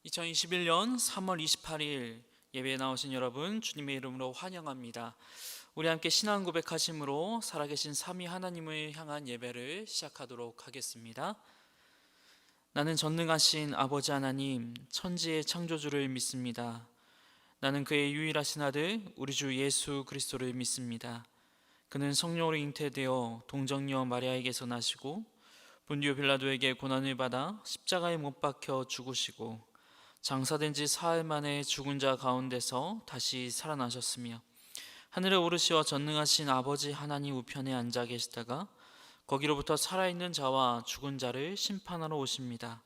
2021년 3월 28일 예배에 나오신 여러분 주님의 이름으로 환영합니다. 우리 함께 신앙 고백하심으로 살아계신 삼위 하나님을 향한 예배를 시작하도록 하겠습니다. 나는 전능하신 아버지 하나님 천지의 창조주를 믿습니다. 나는 그의 유일하신 아들 우리 주 예수 그리스도를 믿습니다. 그는 성령으로 잉태되어 동정녀 마리아에게서 나시고 본디오 빌라도에게 고난을 받아 십자가에 못 박혀 죽으시고 장사된 지 사흘 만에 죽은 자 가운데서 다시 살아나셨으며 하늘에 오르시어 전능하신 아버지 하나님 우편에 앉아 계시다가 거기로부터 살아있는 자와 죽은 자를 심판하러 오십니다.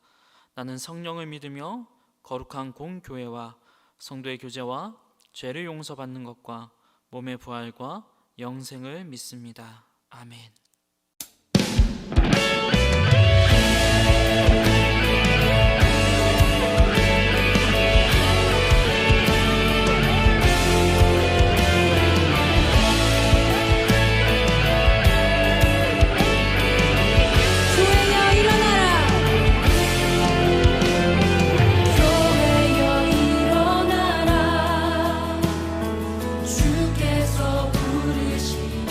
나는 성령을 믿으며 거룩한 공교회와 성도의 교제와 죄를 용서받는 것과 몸의 부활과 영생을 믿습니다. 아멘. 주께서 부르시니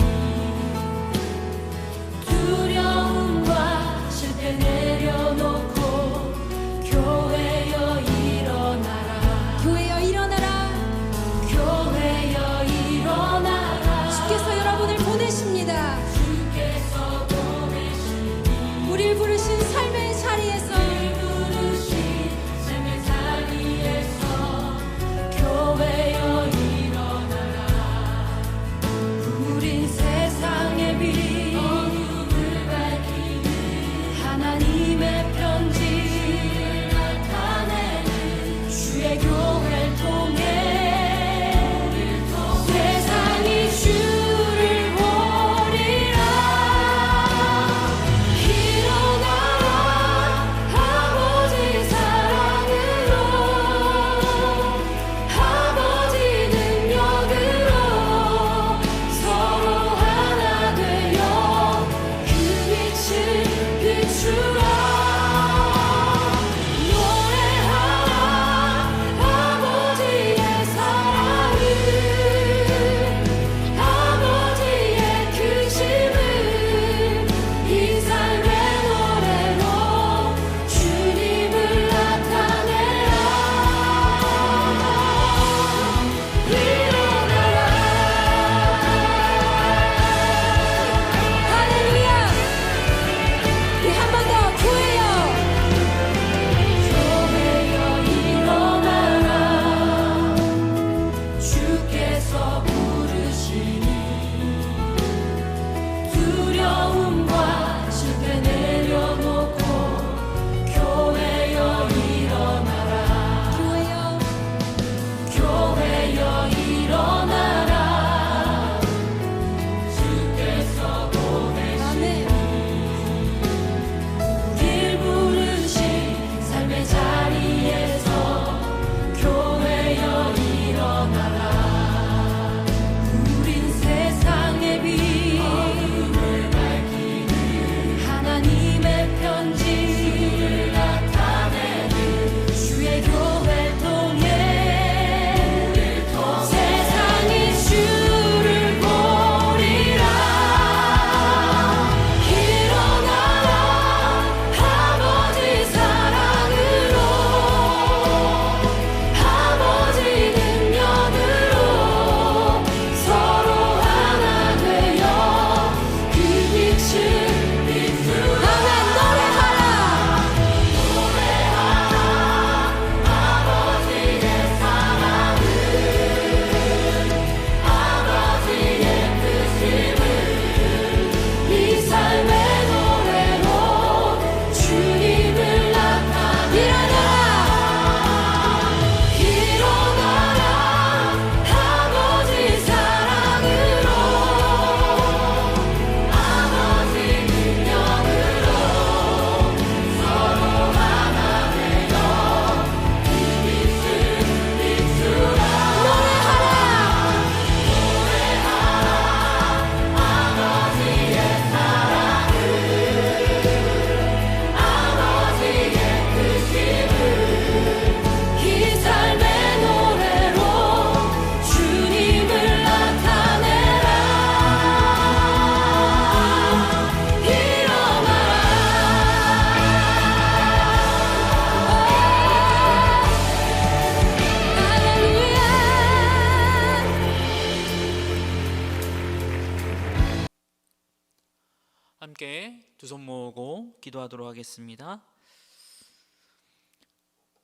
두 손 모으고 기도하도록 하겠습니다.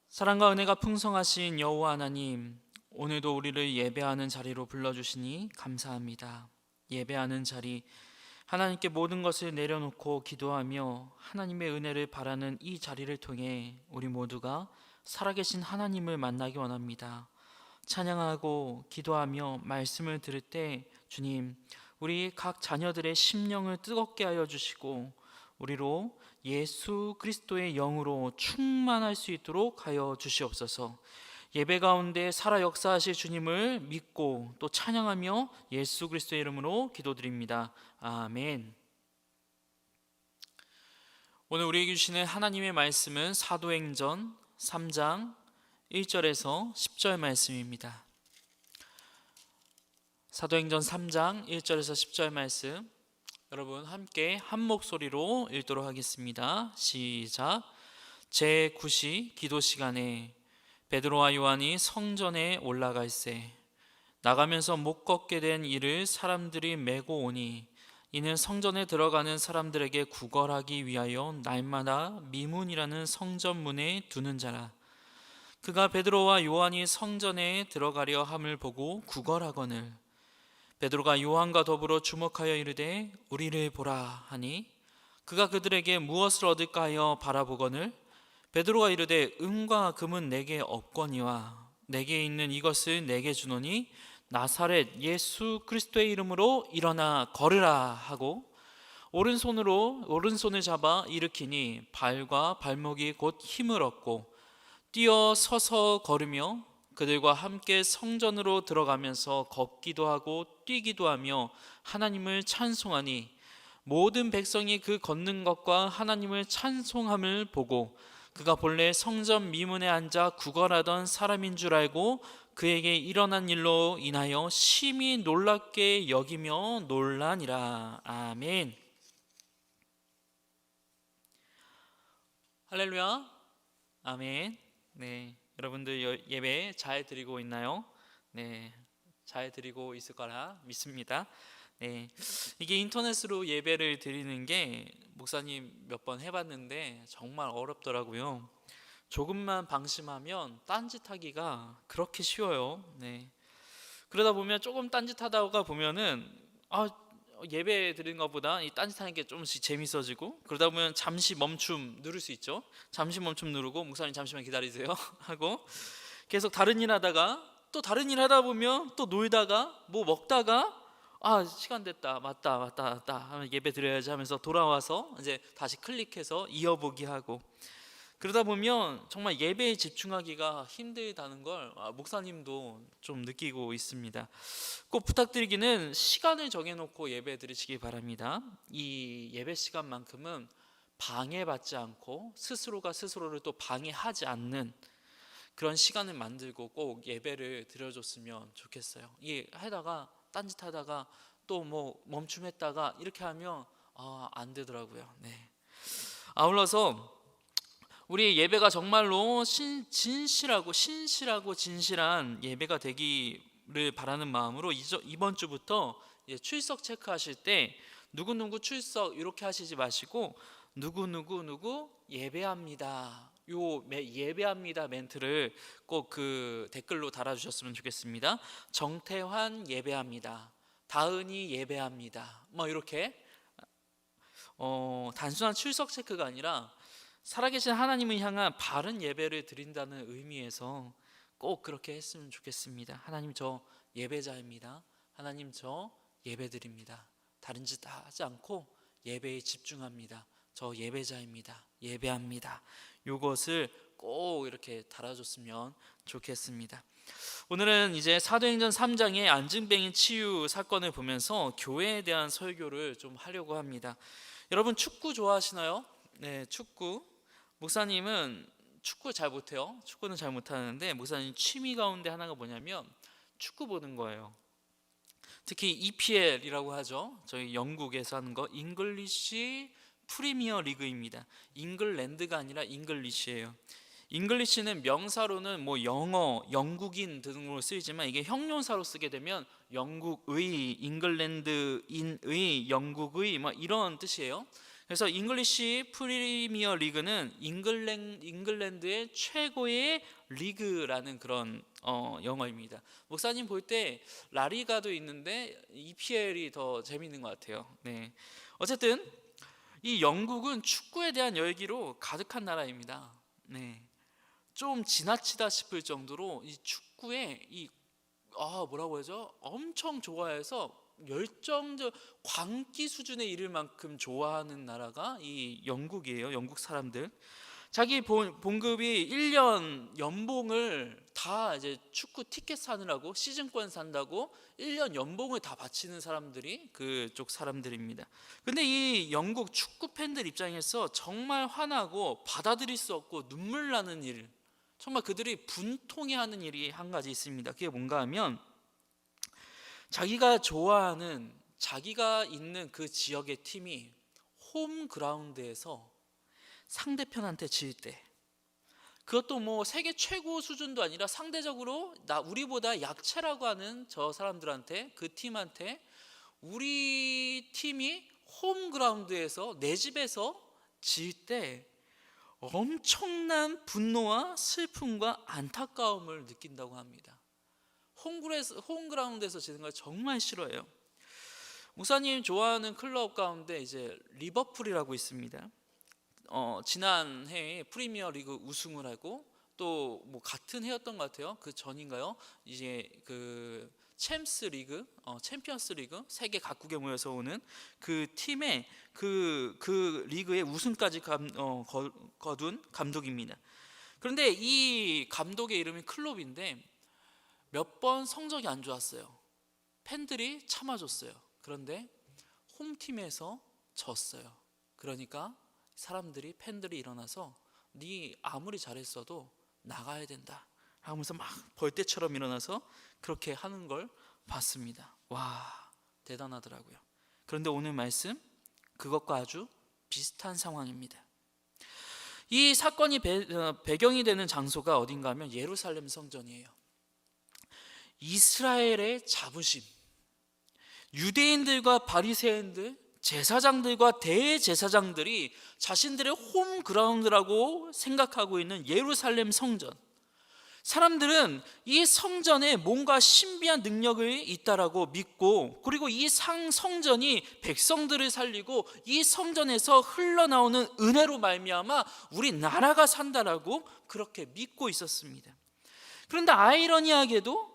사랑과 은혜가 풍성하신 여호와 하나님, 오늘도 우리를 예배하는 자리로 불러주시니 감사합니다. 예배하는 자리, 하나님께 모든 것을 내려놓고 기도하며 하나님의 은혜를 바라는 이 자리를 통해 우리 모두가 살아계신 하나님을 만나기 원합니다. 찬양하고 기도하며 말씀을 들을 때 주님, 우리 각 자녀들의 심령을 뜨겁게 하여 주시고 우리로 예수 그리스도의 영으로 충만할 수 있도록 하여 주시옵소서. 예배 가운데 살아 역사하실 주님을 믿고 또 찬양하며 예수 그리스도의 이름으로 기도드립니다. 아멘. 오늘 우리에게 주시는 하나님의 말씀은 사도행전 3장 1절에서 10절 말씀입니다. 사도행전 3장 1절에서 10절 말씀, 여러분 함께 한 목소리로 읽도록 하겠습니다. 시작. 제9시 기도 시간에 베드로와 요한이 성전에 올라갈새 나가면서 못 걷게 된 이를 사람들이 메고 오니 이는 성전에 들어가는 사람들에게 구걸하기 위하여 날마다 미문이라는 성전문에 두는 자라. 그가 베드로와 요한이 성전에 들어가려 함을 보고 구걸하거늘 베드로가 요한과 더불어 주목하여 이르되 우리를 보라 하니 그가 그들에게 무엇을 얻을까 하여 바라보거늘 베드로가 이르되 은과 금은 내게 없거니와 내게 있는 이것을 내게 주노니 나사렛 예수 그리스도의 이름으로 일어나 걸으라 하고 오른손을 잡아 일으키니 발과 발목이 곧 힘을 얻고 뛰어 서서 걸으며 그들과 함께 성전으로 들어가면서 걷기도 하고 뛰기도 하며 하나님을 찬송하니 모든 백성이 그 걷는 것과 하나님을 찬송함을 보고 그가 본래 성전 미문에 앉아 구걸하던 사람인 줄 알고 그에게 일어난 일로 인하여 심히 놀랍게 여기며 놀라니라. 아멘. 할렐루야. 아멘. 네, 여러분들 예배 잘 드리고 있나요? 네, 잘 드리고 있을 거라 믿습니다. 네, 이게 인터넷으로 예배를 드리는 게 목사님 몇 번 해봤는데 정말 어렵더라고요. 조금만 방심하면 딴짓하기가 그렇게 쉬워요. 네, 그러다 보면 조금 딴짓하다가 보면은 예배 드리는 것보다 이 딴짓하는 게 조금씩 재밌어지고 그러다 보면 잠시 멈춤 누를 수 있죠. 잠시 멈춤 누르고 목사님 잠시만 기다리세요 하고 계속 다른 일 하다가 또 다른 일 하다 보면 또 놀다가 뭐 먹다가 시간 됐다 맞다 하면 예배 드려야지 하면서 돌아와서 이제 다시 클릭해서 이어보기 하고 그러다 보면 정말 예배에 집중하기가 힘들다는 걸 목사님도 좀 느끼고 있습니다. 꼭 부탁드리기는 시간을 정해놓고 예배 드리시기 바랍니다. 이 예배 시간만큼은 방해받지 않고 스스로가 스스로를 또 방해하지 않는 그런 시간을 만들고 꼭 예배를 드려줬으면 좋겠어요. 이게 하다가 딴짓하다가 또 뭐 멈춤했다가 이렇게 하면 안 되더라고요. 네. 아울러서 우리 예배가 정말로 진실하고 진실한 예배가 되기를 바라는 마음으로 이번 주부터 출석 체크하실 때 누구누구 출석 이렇게 하시지 마시고 누구 예배합니다. 예배합니다 멘트를 꼭 그 댓글로 달아주셨으면 좋겠습니다. 정태환 예배합니다. 다은이 예배합니다. 뭐 이렇게 단순한 출석 체크가 아니라 살아계신 하나님을 향한 바른 예배를 드린다는 의미에서 꼭 그렇게 했으면 좋겠습니다. 하나님 저 예배자입니다. 하나님 저 예배드립니다. 다른 짓 하지 않고 예배에 집중합니다. 저 예배자입니다. 예배합니다. 이것을 꼭 이렇게 달아줬으면 좋겠습니다. 오늘은 이제 사도행전 3장의 안증뱅이 치유 사건을 보면서 교회에 대한 설교를 좀 하려고 합니다. 여러분 축구 좋아하시나요? 네, 축구. 목사님은 축구 잘 못해요. 축구는 잘 못하는데 목사님 취미 가운데 하나가 뭐냐면 축구 보는 거예요. 특히 EPL이라고 하죠. 저희 영국에서 하는 거 잉글리시 프리미어 리그입니다. 잉글랜드가 아니라 잉글리시예요. 잉글리시는 명사로는 뭐 영어, 영국인 등으로 쓰이지만 이게 형용사로 쓰게 되면 영국의, 잉글랜드인의, 영국의 뭐 이런 뜻이에요. 그래서 잉글리시 프리미어 리그는 잉글랜드의 최고의 리그라는 그런 영어입니다. 목사님 볼 때 라리가도 있는데 EPL이 더 재밌는 것 같아요. 네. 어쨌든 이 영국은 축구에 대한 열기로 가득한 나라입니다. 네. 좀 지나치다 싶을 정도로 이 축구에 뭐라고 하죠? 엄청 좋아해서 열정적 광기 수준에 이를 만큼 좋아하는 나라가 이 영국이에요. 영국 사람들. 자기 봉급이 1년 연봉을 다 이제 축구 티켓 사느라고 시즌권 산다고 1년 연봉을 다 바치는 사람들이 그쪽 사람들입니다. 근데 이 영국 축구 팬들 입장에서 정말 화나고 받아들일 수 없고 눈물 나는 일, 정말 그들이 분통해하는 일이 한 가지 있습니다. 그게 뭔가 하면 자기가 좋아하는, 자기가 있는 그 지역의 팀이 홈 그라운드에서 상대편한테 질 때, 그것도 뭐 세계 최고 수준도 아니라 상대적으로 우리보다 약체라고 하는 저 사람들한테, 그 팀한테 우리 팀이 홈 그라운드에서 내 집에서 질 때 엄청난 분노와 슬픔과 안타까움을 느낀다고 합니다. 홈그라운드에서 지는 걸 정말 싫어해요. 목사님 좋아하는 클럽 가운데 이제 리버풀이라고 있습니다. 지난 해에 프리미어 리그 우승을 하고 또 뭐 같은 해였던 것 같아요. 그 전인가요? 이제 그 챔스 리그, 챔피언스 리그, 세계 각국에 모여서 오는 그 팀의 그 리그의 우승까지 거둔 감독입니다. 그런데 이 감독의 이름이 클롭인데 몇 번 성적이 안 좋았어요. 팬들이 참아줬어요. 그런데 홈팀에서 졌어요. 그러니까 팬들이 일어나서 네 아무리 잘했어도 나가야 된다 하면서 막 벌떼처럼 일어나서 그렇게 하는 걸 봤습니다. 와, 대단하더라고요. 그런데 오늘 말씀 그것과 아주 비슷한 상황입니다. 이 사건이 배경이 되는 장소가 어딘가 하면 예루살렘 성전이에요. 이스라엘의 자부심, 유대인들과 바리새인들, 제사장들과 대제사장들이 자신들의 홈 그라운드라고 생각하고 있는 예루살렘 성전, 사람들은 이 성전에 뭔가 신비한 능력이 있다라고 믿고, 그리고 이 성전이 백성들을 살리고 이 성전에서 흘러나오는 은혜로 말미암아 우리 나라가 산다라고 그렇게 믿고 있었습니다. 그런데 아이러니하게도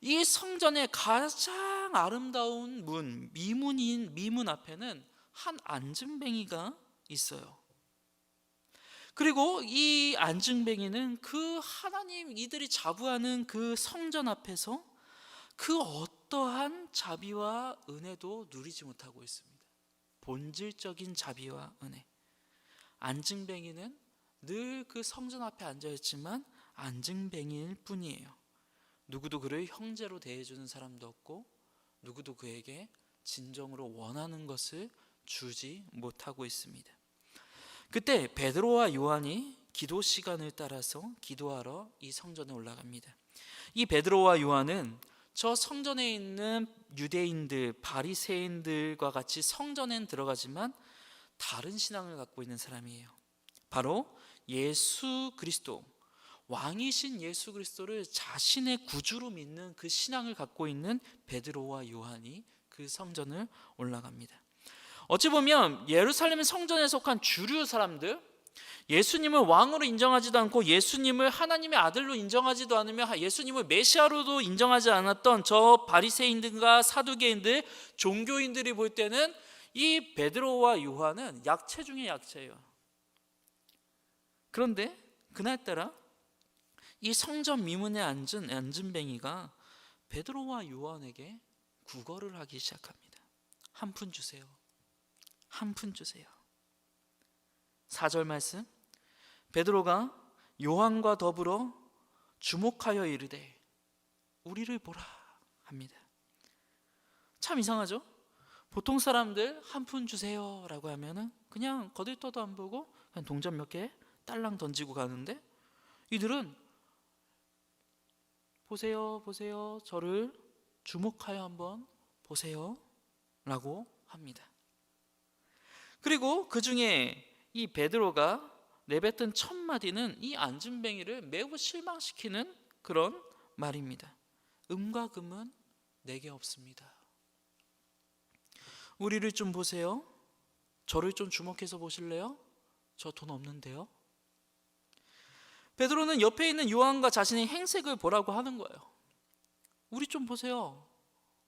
이 성전의 가장 아름다운 미문 앞에는 한 안증뱅이가 있어요. 그리고 이 안증뱅이는 그 하나님, 이들이 자부하는 그 성전 앞에서 그 어떠한 자비와 은혜도 누리지 못하고 있습니다. 본질적인 자비와 은혜. 안증뱅이는 늘 그 성전 앞에 앉아있지만 안증뱅이일 뿐이에요. 누구도 그를 형제로 대해주는 사람도 없고, 누구도 그에게 진정으로 원하는 것을 주지 못하고 있습니다. 그때 베드로와 요한이 기도 시간을 따라서 기도하러 이 성전에 올라갑니다. 이 베드로와 요한은 저 성전에 있는 유대인들, 바리새인들과 같이 성전엔 들어가지만 다른 신앙을 갖고 있는 사람이에요. 바로 예수 그리스도, 왕이신 예수 그리스도를 자신의 구주로 믿는 그 신앙을 갖고 있는 베드로와 요한이 그 성전을 올라갑니다. 어찌 보면 예루살렘 성전에 속한 주류 사람들, 예수님을 왕으로 인정하지도 않고 예수님을 하나님의 아들로 인정하지도 않으며 예수님을 메시아로도 인정하지 않았던 저 바리새인들과 사두개인들, 종교인들이 볼 때는 이 베드로와 요한은 약체 중에 약체예요. 그런데 그날따라 이 성전 미문에 앉은 안진뱅이가 베드로와 요한에게 구걸을 하기 시작합니다. 한 푼 주세요. 한 푼 주세요. 4절 말씀, 베드로가 요한과 더불어 주목하여 이르되 우리를 보라 합니다. 참 이상하죠? 보통 사람들 한 푼 주세요 라고 하면은 그냥 거들떠도 안 보고 그냥 동전 몇 개 딸랑 던지고 가는데, 이들은 보세요, 보세요, 저를 주목하여 한번 보세요 라고 합니다. 그리고 그 중에 이 베드로가 내뱉은 첫 마디는 이 안진뱅이를 매우 실망시키는 그런 말입니다. 음과 금은 내게 없습니다. 우리를 좀 보세요. 저를 좀 주목해서 보실래요? 저 돈 없는데요. 베드로는 옆에 있는 요한과 자신의 행색을 보라고 하는 거예요. 우리 좀 보세요.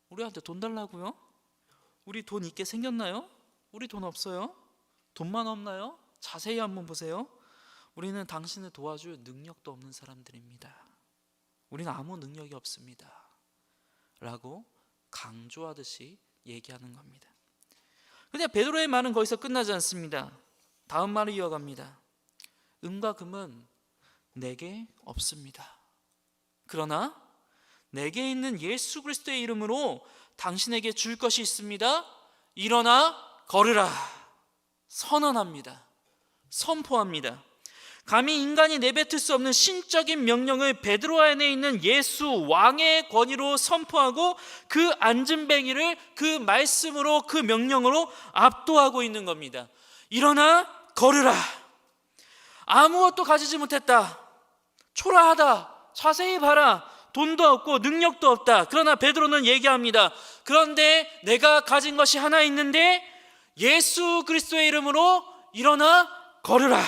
우리한테 돈 달라고요? 우리 돈 있게 생겼나요? 우리 돈 없어요? 돈만 없나요? 자세히 한번 보세요. 우리는 당신을 도와줄 능력도 없는 사람들입니다. 우리는 아무 능력이 없습니다. 라고 강조하듯이 얘기하는 겁니다. 근데 베드로의 말은 거기서 끝나지 않습니다. 다음 말을 이어갑니다. 음과 금은 내게 없습니다. 그러나 내게 있는 예수 그리스도의 이름으로 당신에게 줄 것이 있습니다. 일어나 걸으라. 선언합니다. 선포합니다. 감히 인간이 내뱉을 수 없는 신적인 명령을 베드로 안에 있는 예수 왕의 권위로 선포하고 그 안진뱅이를 그 말씀으로 그 명령으로 압도하고 있는 겁니다. 일어나 걸으라. 아무것도 가지지 못했다. 초라하다. 자세히 봐라. 돈도 없고 능력도 없다. 그러나 베드로는 얘기합니다. 그런데 내가 가진 것이 하나 있는데 예수 그리스도의 이름으로 일어나 걸으라.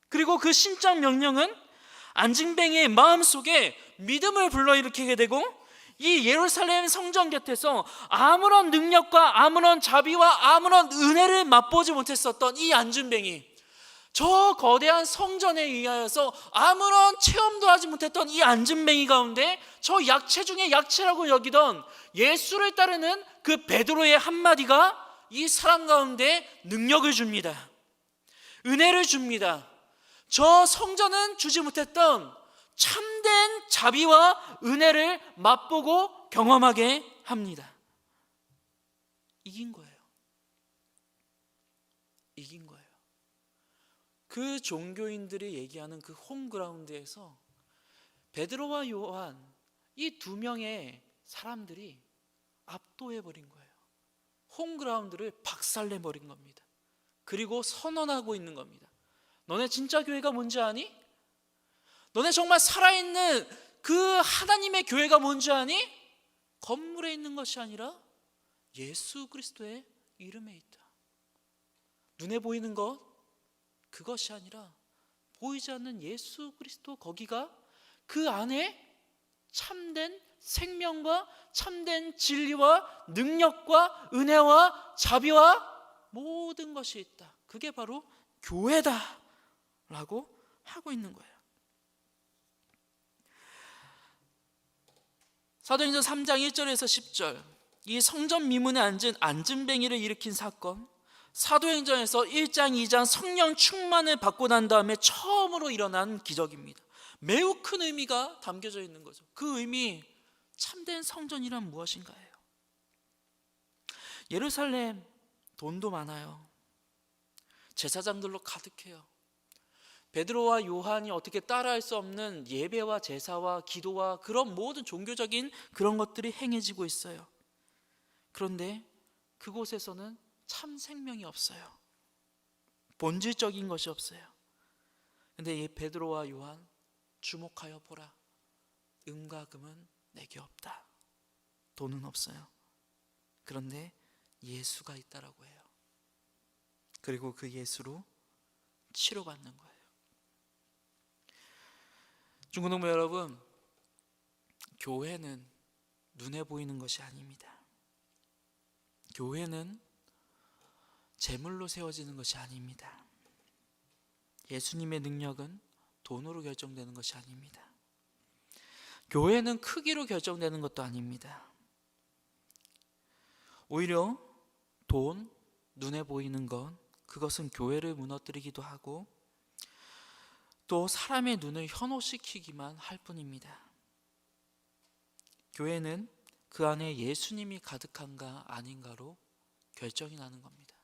그리고 그 신적 명령은 안진뱅이의 마음속에 믿음을 불러일으키게 되고 이 예루살렘 성전 곁에서 아무런 능력과 아무런 자비와 아무런 은혜를 맛보지 못했었던 이 안진뱅이, 저 거대한 성전에 의하여서 아무런 체험도 하지 못했던 이 안진뱅이 가운데 저 약체 중에 약체라고 여기던 예수를 따르는 그 베드로의 한마디가 이 사람 가운데 능력을 줍니다. 은혜를 줍니다. 저 성전은 주지 못했던 참된 자비와 은혜를 맛보고 경험하게 합니다. 이긴 거예요. 이긴 거예요. 그 종교인들이 얘기하는 그 홈그라운드에서 베드로와 요한 이 두 명의 사람들이 압도해버린 거예요. 홈그라운드를 박살내버린 겁니다. 그리고 선언하고 있는 겁니다. 너네 진짜 교회가 뭔지 아니? 너네 정말 살아있는 그 하나님의 교회가 뭔지 아니? 건물에 있는 것이 아니라 예수 그리스도의 이름에 있다. 눈에 보이는 것, 그것이 아니라 보이지 않는 예수 그리스도, 거기가 그 안에 참된 생명과 참된 진리와 능력과 은혜와 자비와 모든 것이 있다. 그게 바로 교회다 라고 하고 있는 거예요. 사도행전 3장 1절에서 10절, 이 성전 미문에 앉은 안진뱅이를 일으킨 사건, 사도행전에서 1장 2장 성령 충만을 받고 난 다음에 처음으로 일어난 기적입니다. 매우 큰 의미가 담겨져 있는 거죠. 그 의미, 참된 성전이란 무엇인가요? 예루살렘 돈도 많아요. 제사장들로 가득해요. 베드로와 요한이 어떻게 따라할 수 없는 예배와 제사와 기도와 그런 모든 종교적인 그런 것들이 행해지고 있어요. 그런데 그곳에서는 참 생명이 없어요. 본질적인 것이 없어요. 그런데 이 베드로와 요한, 주목하여 보라. 음과 금은 내게 없다. 돈은 없어요. 그런데 예수가 있다라고 해요. 그리고 그 예수로 치료받는 거예요. 중고등부 여러분, 교회는 눈에 보이는 것이 아닙니다. 교회는 재물로 세워지는 것이 아닙니다. 예수님의 능력은 돈으로 결정되는 것이 아닙니다. 교회는 크기로 결정되는 것도 아닙니다. 오히려 돈, 눈에 보이는 것, 그것은 교회를 무너뜨리기도 하고 또 사람의 눈을 현혹시키기만 할 뿐입니다. 교회는 그 안에 예수님이 가득한가 아닌가로 결정이 나는 겁니다.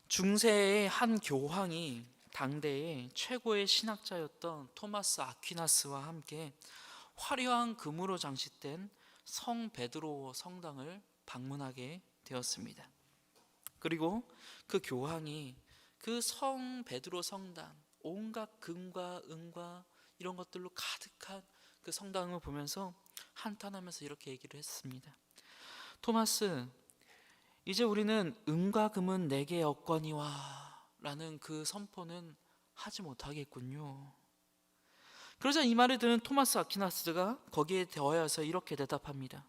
중세의 한 교황이 당대의 최고의 신학자였던 토마스 아퀴나스와 함께 화려한 금으로 장식된 성 베드로 성당을 방문하게 되었습니다. 그리고 그 교황이 그 성 베드로 성당, 온갖 금과 은과 이런 것들로 가득한 그 성당을 보면서 한탄하면서 이렇게 얘기를 했습니다. 토마스, 이제 우리는 은과 금은 내게 없거니와 라는 그 선포는 하지 못하겠군요. 그러자 이 말을 들은 토마스 아퀴나스가 거기에 더하여서 이렇게 대답합니다.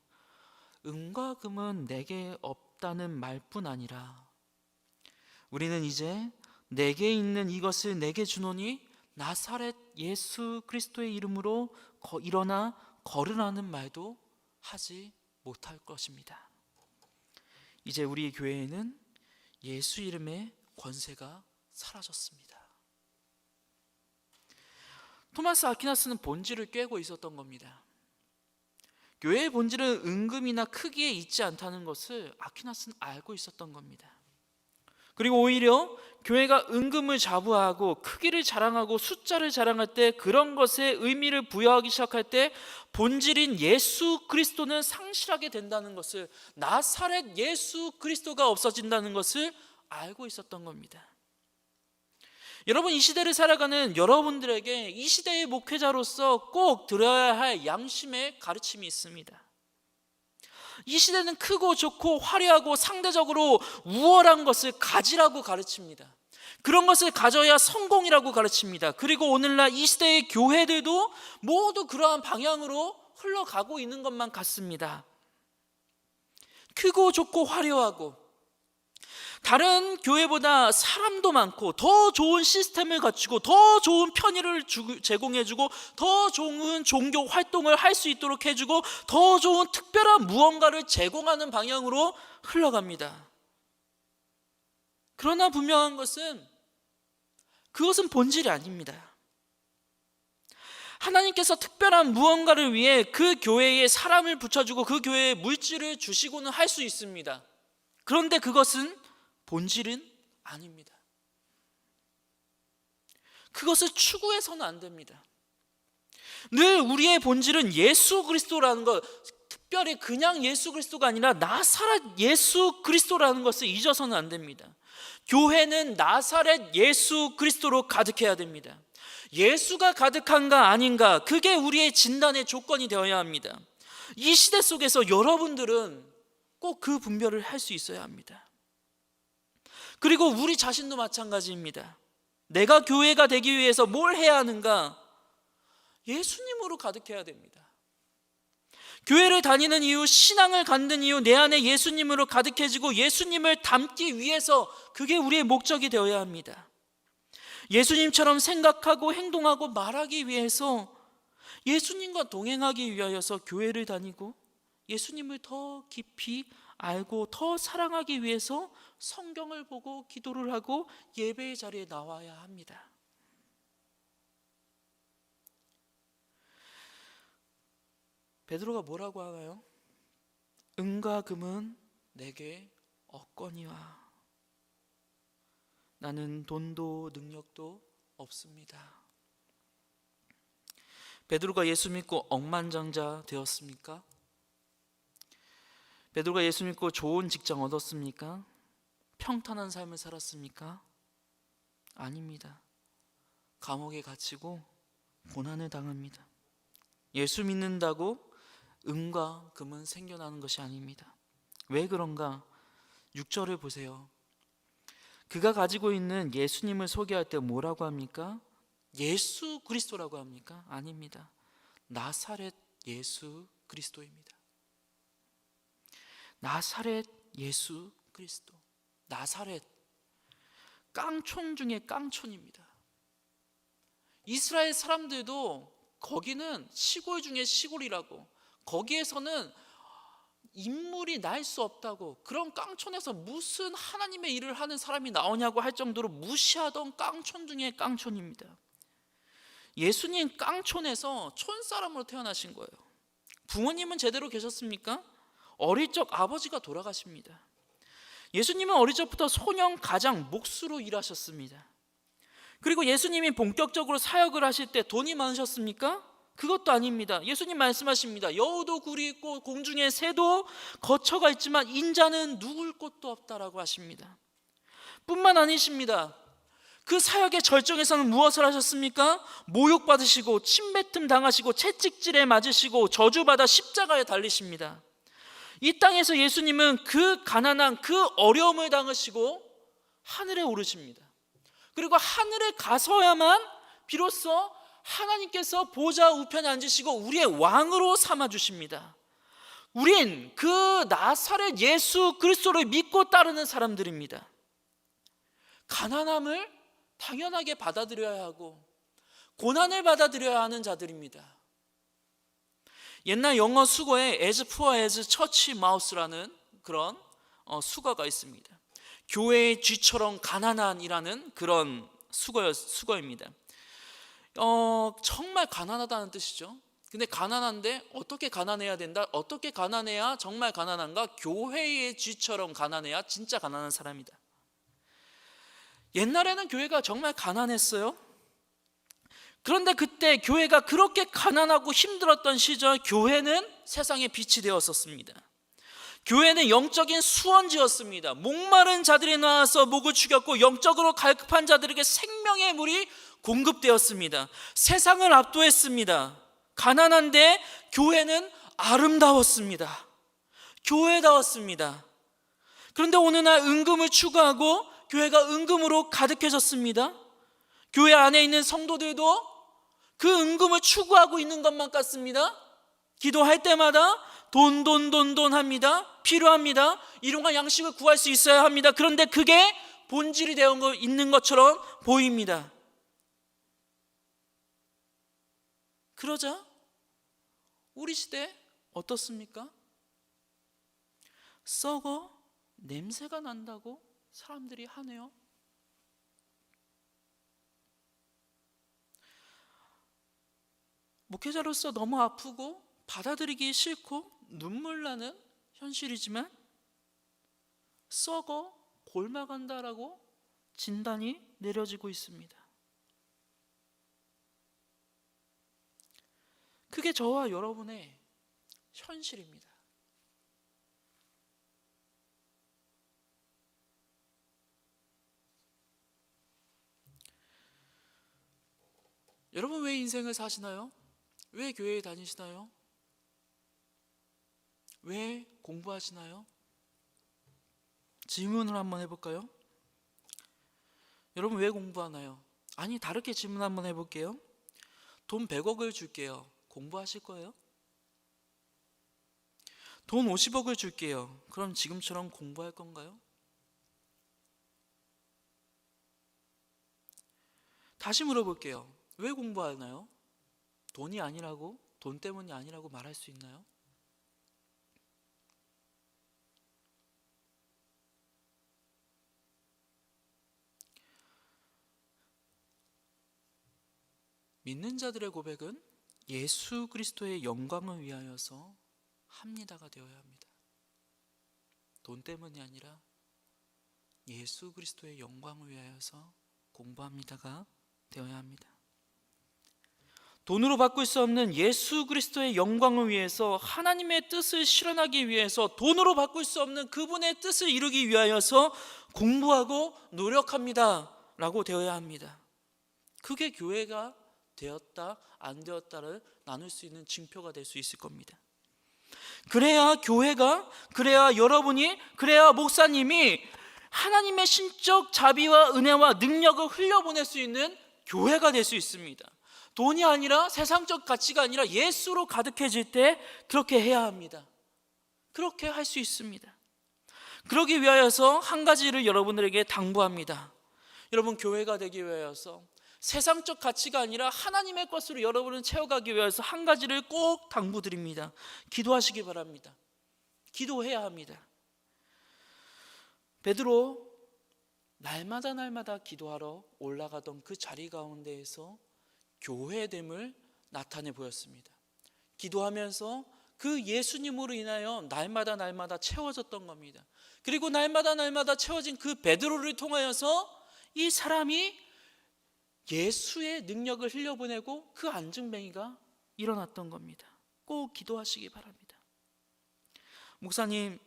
은과 금은 내게 없다는 말뿐 아니라 우리는 이제 내게 있는 이것을 내게 주노니 나사렛 예수 그리스도의 이름으로 일어나 걸으라는 말도 하지 못할 것입니다. 이제 우리 교회에는 예수 이름의 권세가 사라졌습니다. 토마스 아퀴나스는 본질을 꿰고 있었던 겁니다. 교회의 본질은 은금이나 크기에 있지 않다는 것을 아퀴나스는 알고 있었던 겁니다. 그리고 오히려 교회가 은금을 자부하고 크기를 자랑하고 숫자를 자랑할 때, 그런 것에 의미를 부여하기 시작할 때 본질인 예수 그리스도는 상실하게 된다는 것을, 나사렛 예수 그리스도가 없어진다는 것을 알고 있었던 겁니다. 여러분, 이 시대를 살아가는 여러분들에게 이 시대의 목회자로서 꼭 들어야 할 양심의 가르침이 있습니다. 이 시대는 크고 좋고 화려하고 상대적으로 우월한 것을 가지라고 가르칩니다. 그런 것을 가져야 성공이라고 가르칩니다. 그리고 오늘날 이 시대의 교회들도 모두 그러한 방향으로 흘러가고 있는 것만 같습니다. 크고 좋고 화려하고 다른 교회보다 사람도 많고 더 좋은 시스템을 갖추고 더 좋은 편의를 제공해주고 더 좋은 종교 활동을 할 수 있도록 해주고 더 좋은 특별한 무언가를 제공하는 방향으로 흘러갑니다. 그러나 분명한 것은 그것은 본질이 아닙니다. 하나님께서 특별한 무언가를 위해 그 교회에 사람을 붙여주고 그 교회에 물질을 주시고는 할 수 있습니다. 그런데 그것은 본질은 아닙니다. 그것을 추구해서는 안 됩니다. 늘 우리의 본질은 예수 그리스도라는 것, 특별히 그냥 예수 그리스도가 아니라 나사렛 예수 그리스도라는 것을 잊어서는 안 됩니다. 교회는 나사렛 예수 그리스도로 가득해야 됩니다. 예수가 가득한가 아닌가, 그게 우리의 진단의 조건이 되어야 합니다. 이 시대 속에서 여러분들은 꼭 그 분별을 할 수 있어야 합니다. 그리고 우리 자신도 마찬가지입니다. 내가 교회가 되기 위해서 뭘 해야 하는가? 예수님으로 가득해야 됩니다. 교회를 다니는 이유, 신앙을 갖는 이유, 내 안에 예수님으로 가득해지고 예수님을 닮기 위해서, 그게 우리의 목적이 되어야 합니다. 예수님처럼 생각하고 행동하고 말하기 위해서, 예수님과 동행하기 위하여서 교회를 다니고 예수님을 더 깊이 알고 더 사랑하기 위해서 성경을 보고 기도를 하고 예배의 자리에 나와야 합니다. 베드로가 뭐라고 하나요? 은과 금은 내게 없거니와 나는 돈도 능력도 없습니다. 베드로가 예수 믿고 억만장자 되었습니까? 베드로가 예수 믿고 좋은 직장 얻었습니까? 평탄한 삶을 살았습니까? 아닙니다. 감옥에 갇히고 고난을 당합니다. 예수 믿는다고 은과 금은 생겨나는 것이 아닙니다. 왜 그런가? 6절을 보세요. 그가 가지고 있는 예수님을 소개할 때 뭐라고 합니까? 예수 그리스도라고 합니까? 아닙니다. 나사렛 예수 그리스도입니다. 나사렛 예수 그리스도. 나사렛, 깡촌 중에 깡촌입니다. 이스라엘 사람들도 거기는 시골 중에 시골이라고, 거기에서는 인물이 날 수 없다고, 그런 깡촌에서 무슨 하나님의 일을 하는 사람이 나오냐고 할 정도로 무시하던 깡촌 중에 깡촌입니다. 예수님 깡촌에서 촌사람으로 태어나신 거예요. 부모님은 제대로 계셨습니까? 어릴 적 아버지가 돌아가십니다. 예수님은 어릴 적부터 소년 가장 몫으로 일하셨습니다. 그리고 예수님이 본격적으로 사역을 하실 때 돈이 많으셨습니까? 그것도 아닙니다. 예수님 말씀하십니다. 여우도 굴이 있고 공중의 새도 거처가 있지만 인자는 누굴 곳도 없다라고 하십니다. 뿐만 아니십니다. 그 사역의 절정에서는 무엇을 하셨습니까? 모욕받으시고 침뱉음 당하시고 채찍질에 맞으시고 저주받아 십자가에 달리십니다. 이 땅에서 예수님은 그 가난한 그 어려움을 당하시고 하늘에 오르십니다. 그리고 하늘에 가서야만 비로소 하나님께서 보좌 우편에 앉으시고 우리의 왕으로 삼아주십니다. 우린 그 나사렛 예수 그리스도를 믿고 따르는 사람들입니다. 가난함을 당연하게 받아들여야 하고 고난을 받아들여야 하는 자들입니다. 옛날 영어 수거에 as poor as church mouse라는 그런 수거가 있습니다. 교회의 쥐처럼 가난한이라는 그런 수거입니다. 정말 가난하다는 뜻이죠. 근데 가난한데 어떻게 가난해야 된다? 어떻게 가난해야 정말 가난한가? 교회의 쥐처럼 가난해야 진짜 가난한 사람이다. 옛날에는 교회가 정말 가난했어요. 그런데 그때 교회가 그렇게 가난하고 힘들었던 시절 교회는 세상의 빛이 되었었습니다. 교회는 영적인 수원지였습니다. 목마른 자들이 나와서 목을 축였고 영적으로 갈급한 자들에게 생명의 물이 공급되었습니다. 세상을 압도했습니다. 가난한데 교회는 아름다웠습니다. 교회다웠습니다. 그런데 어느 날 은금을 추구하고 교회가 은금으로 가득해졌습니다. 교회 안에 있는 성도들도 그 은금을 추구하고 있는 것만 같습니다. 기도할 때마다 돈 합니다. 필요합니다. 일용할 양식을 구할 수 있어야 합니다. 그런데 그게 본질이 되어 있는 것처럼 보입니다. 그러자 우리 시대 어떻습니까? 썩어 냄새가 난다고 사람들이 하네요. 목회자로서 너무 아프고 받아들이기 싫고 눈물 나는 현실이지만 썩어 골마간다라고 진단이 내려지고 있습니다. 그게 저와 여러분의 현실입니다. 여러분 왜 인생을 사시나요? 왜 교회에 다니시나요? 왜 공부하시나요? 질문을 한번 해볼까요? 여러분 왜 공부하나요? 아니 다르게 질문 한번 해볼게요. 돈 100억을 줄게요. 공부하실 거예요? 돈 50억을 줄게요. 그럼 지금처럼 공부할 건가요? 다시 물어볼게요. 왜 공부하나요? 돈이 아니라고, 돈 때문이 아니라고 말할 수 있나요? 믿는 자들의 고백은 예수 그리스도의 영광을 위하여서 합니다가 되어야 합니다. 돈 때문이 아니라 예수 그리스도의 영광을 위하여서 공부합니다가 되어야 합니다. 돈으로 바꿀 수 없는 예수 그리스도의 영광을 위해서, 하나님의 뜻을 실현하기 위해서, 돈으로 바꿀 수 없는 그분의 뜻을 이루기 위하여서 공부하고 노력합니다 라고 되어야 합니다. 그게 교회가 되었다 안 되었다를 나눌 수 있는 징표가 될 수 있을 겁니다. 그래야 교회가, 그래야 여러분이, 그래야 목사님이 하나님의 신적 자비와 은혜와 능력을 흘려보낼 수 있는 교회가 될 수 있습니다. 돈이 아니라, 세상적 가치가 아니라 예수로 가득해질 때 그렇게 해야 합니다. 그렇게 할 수 있습니다. 그러기 위하여서 한 가지를 여러분들에게 당부합니다. 여러분 교회가 되기 위하여서 세상적 가치가 아니라 하나님의 것으로 여러분을 채워가기 위해서 한 가지를 꼭 당부드립니다. 기도하시기 바랍니다. 기도해야 합니다. 베드로 날마다 기도하러 올라가던 그 자리 가운데에서 교회됨을 나타내 보였습니다. 기도하면서 그 예수님으로 인하여 날마다 채워졌던 겁니다. 그리고 날마다 채워진 그 베드로를 통하여서 이 사람이 예수의 능력을 흘려보내고 그 안증뱅이가 일어났던 겁니다. 꼭 기도하시기 바랍니다. 목사님,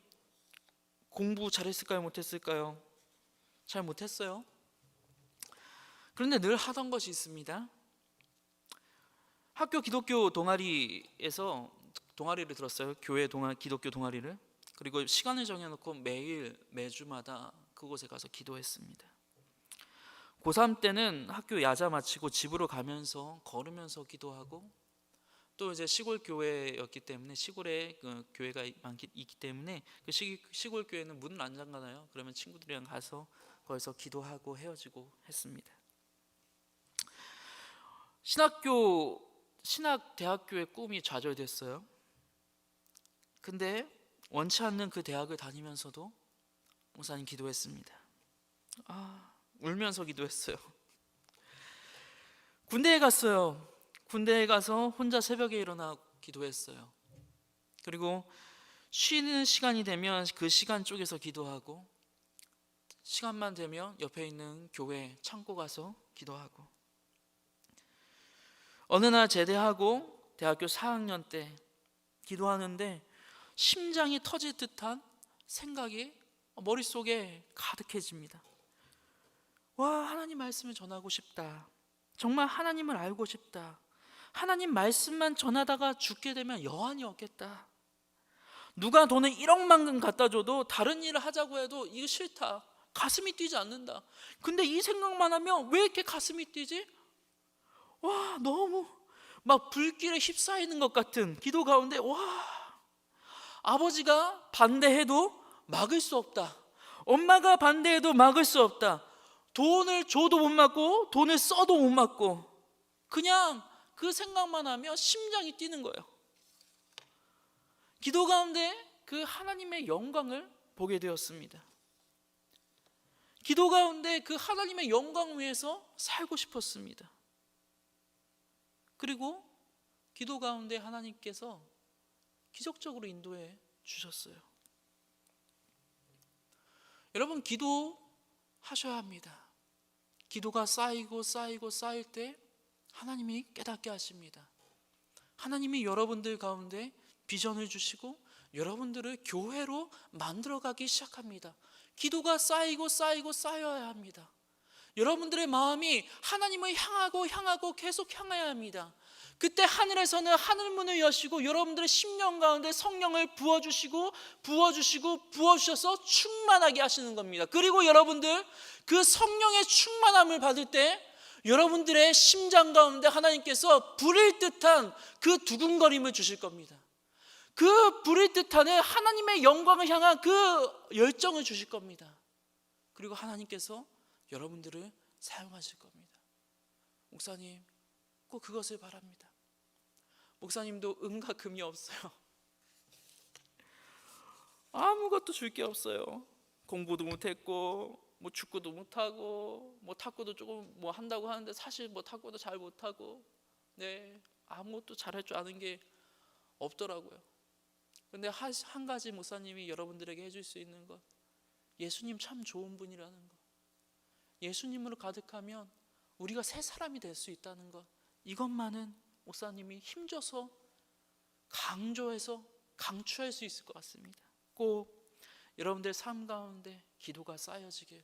공부 잘했을까요? 못했을까요? 잘 못했어요. 그런데 늘 하던 것이 있습니다. 학교 기독교 동아리에서 동아리를 들었어요. 교회 기독교 동아리를. 그리고 시간을 정해놓고 매주마다 그곳에 가서 기도했습니다. 고3 때는 학교 야자 마치고 집으로 가면서 걸으면서 기도하고, 또 이제 시골 교회였기 때문에, 시골에 그 교회가 있기 때문에 그 시골 교회는 문을 안 잠가놔요. 그러면 친구들이랑 가서 거기서 기도하고 헤어지고 했습니다. 신학대학교의 꿈이 좌절됐어요. 근데 원치 않는 그 대학을 다니면서도 목사님 기도했습니다. 울면서 기도했어요. 군대에 갔어요. 군대에 가서 혼자 새벽에 일어나 기도했어요. 그리고 쉬는 시간이 되면 그 시간 쪽에서 기도하고, 시간만 되면 옆에 있는 교회 창고 가서 기도하고, 어느 날 제대하고 대학교 4학년 때 기도하는데 심장이 터질 듯한 생각이 머릿속에 가득해집니다. 하나님 말씀을 전하고 싶다. 정말 하나님을 알고 싶다. 하나님 말씀만 전하다가 죽게 되면 여한이 없겠다. 누가 돈을 1억만큼 갖다 줘도 다른 일을 하자고 해도 이거 싫다. 가슴이 뛰지 않는다. 근데 이 생각만 하면 왜 이렇게 가슴이 뛰지? 너무 막 불길에 휩싸이는 것 같은 기도 가운데, 아버지가 반대해도 막을 수 없다. 엄마가 반대해도 막을 수 없다. 돈을 줘도 못 막고 돈을 써도 못 막고, 그냥 그 생각만 하면 심장이 뛰는 거예요. 기도 가운데 그 하나님의 영광을 보게 되었습니다. 기도 가운데 그 하나님의 영광 위해서 살고 싶었습니다. 그리고 기도 가운데 하나님께서 기적적으로 인도해 주셨어요. 여러분, 기도하셔야 합니다. 기도가 쌓이고 쌓일 때 하나님이 깨닫게 하십니다. 하나님이 여러분들 가운데 비전을 주시고 여러분들을 교회로 만들어가기 시작합니다. 기도가 쌓여야 합니다. 여러분들의 마음이 하나님을 향하고 계속 향해야 합니다. 그때 하늘에서는 하늘문을 여시고 여러분들의 심령 가운데 성령을 부어주셔서 충만하게 하시는 겁니다. 그리고 여러분들 그 성령의 충만함을 받을 때 여러분들의 심장 가운데 하나님께서 불일 듯한 그 두근거림을 주실 겁니다. 그 불일 듯한 하나님의 영광을 향한 그 열정을 주실 겁니다. 그리고 하나님께서 여러분들을 사용하실 겁니다. 목사님, 꼭 그것을 바랍니다. 목사님도 은과 금이 없어요. 아무것도 줄 게 없어요. 공부도 못했고, 축구도 못하고, 탁구도 조금 한다고 하는데 사실 탁구도 잘 못하고, 아무것도 잘할 줄 아는 게 없더라고요. 근데 한 가지 목사님이 여러분들에게 해줄 수 있는 것, 예수님 참 좋은 분이라는 것, 예수님으로 가득하면 우리가 새 사람이 될 수 있다는 것, 이것만은 목사님이 힘줘서 강추할 수 있을 것 같습니다. 꼭 여러분들 삶 가운데 기도가 쌓여지길,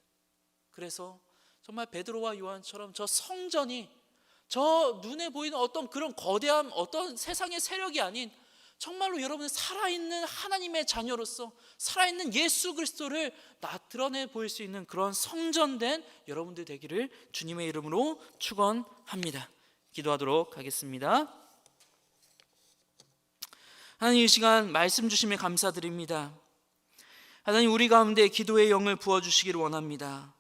그래서 정말 베드로와 요한처럼 저 성전이 저 눈에 보이는 어떤 그런 거대한 어떤 세상의 세력이 아닌 정말로 여러분의 살아있는 하나님의 자녀로서 살아있는 예수 그리스도를 드러내 보일 수 있는 그런 성전된 여러분들 되기를 주님의 이름으로 축원합니다. 기도하도록 하겠습니다. 하나님, 이 시간 말씀 주심에 감사드립니다. 하나님, 우리 가운데 기도의 영을 부어주시기를 원합니다.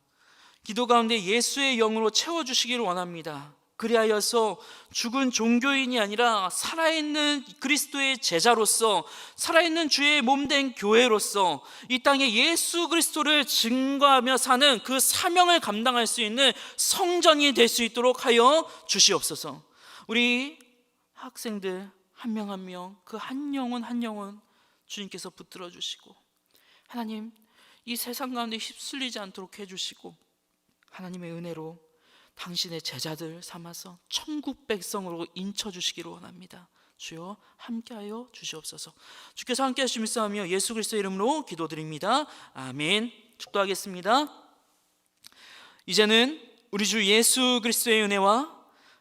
기도 가운데 예수의 영으로 채워주시기를 원합니다. 그리하여서 죽은 종교인이 아니라 살아있는 그리스도의 제자로서, 살아있는 주의 몸된 교회로서 이 땅에 예수 그리스도를 증거하며 사는 그 사명을 감당할 수 있는 성전이 될 수 있도록 하여 주시옵소서. 우리 학생들 한 명 한 명, 그 한 영혼 주님께서 붙들어 주시고, 하나님, 이 세상 가운데 휩쓸리지 않도록 해주시고, 하나님의 은혜로 당신의 제자들 삼아서 천국 백성으로 인쳐주시기를 원합니다. 주여 함께하여 주시옵소서. 주께서 함께 하시며 믿사오며 예수 그리스도의 이름으로 기도드립니다. 아멘. 축도하겠습니다. 이제는 우리 주 예수 그리스도의 은혜와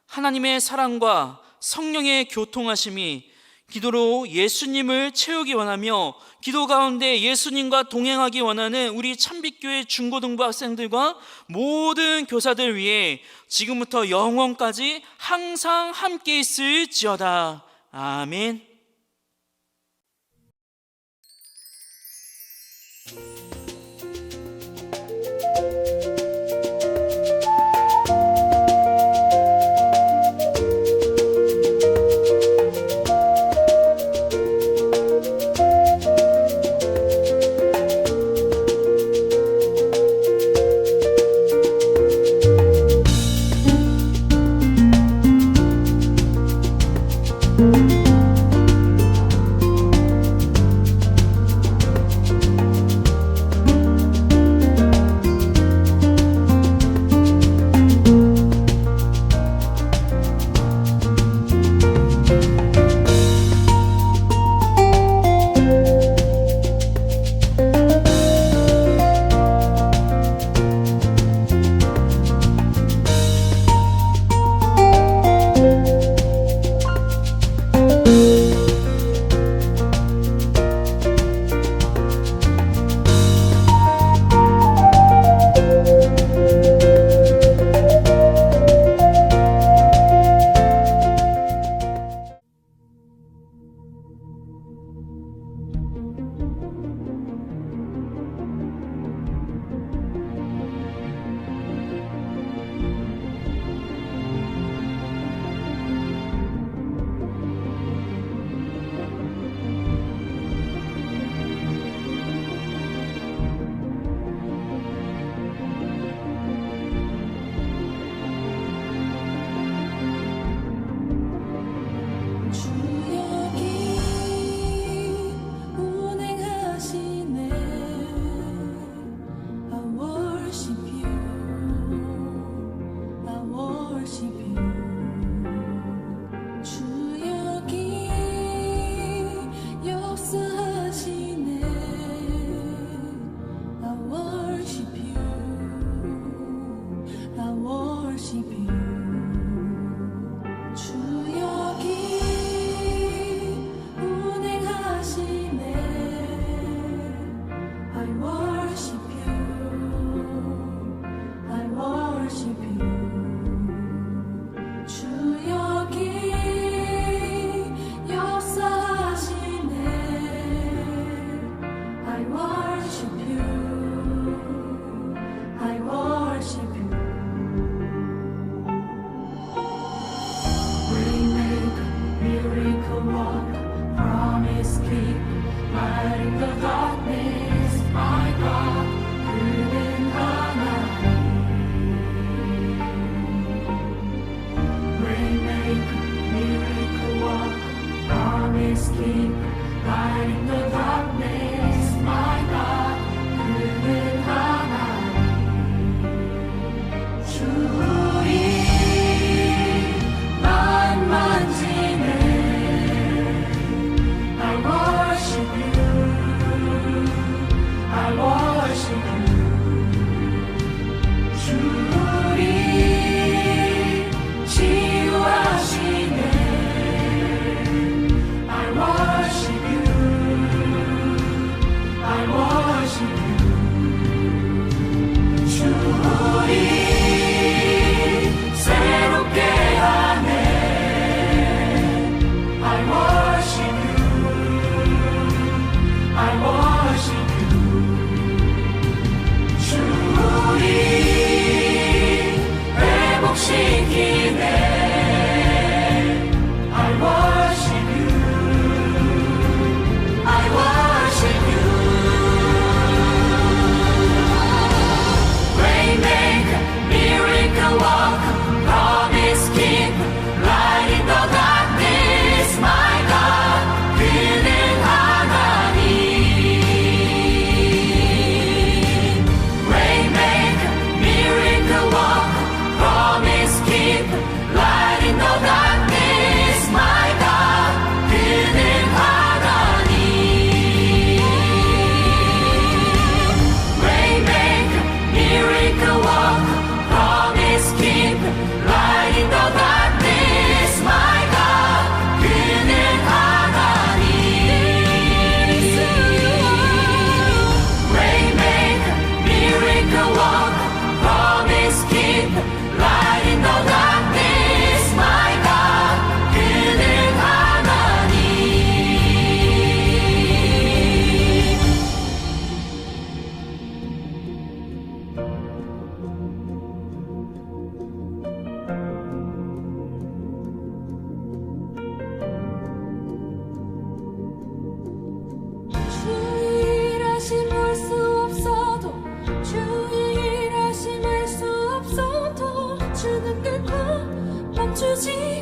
하나님의 사랑과 성령의 교통하심이 기도로 예수님을 채우기 원하며 기도 가운데 예수님과 동행하기 원하는 우리 참빛교회 중고등부 학생들과 모든 교사들 위해 지금부터 영원까지 항상 함께 있을지어다. 아멘. I worship you.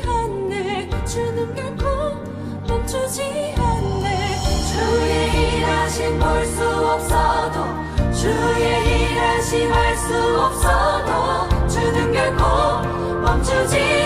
않네. 주는 결코 멈추지 않네. 주의 일하심 볼 수 없어도, 주의 일하심 알 수 없어도, 주는 결코 멈추지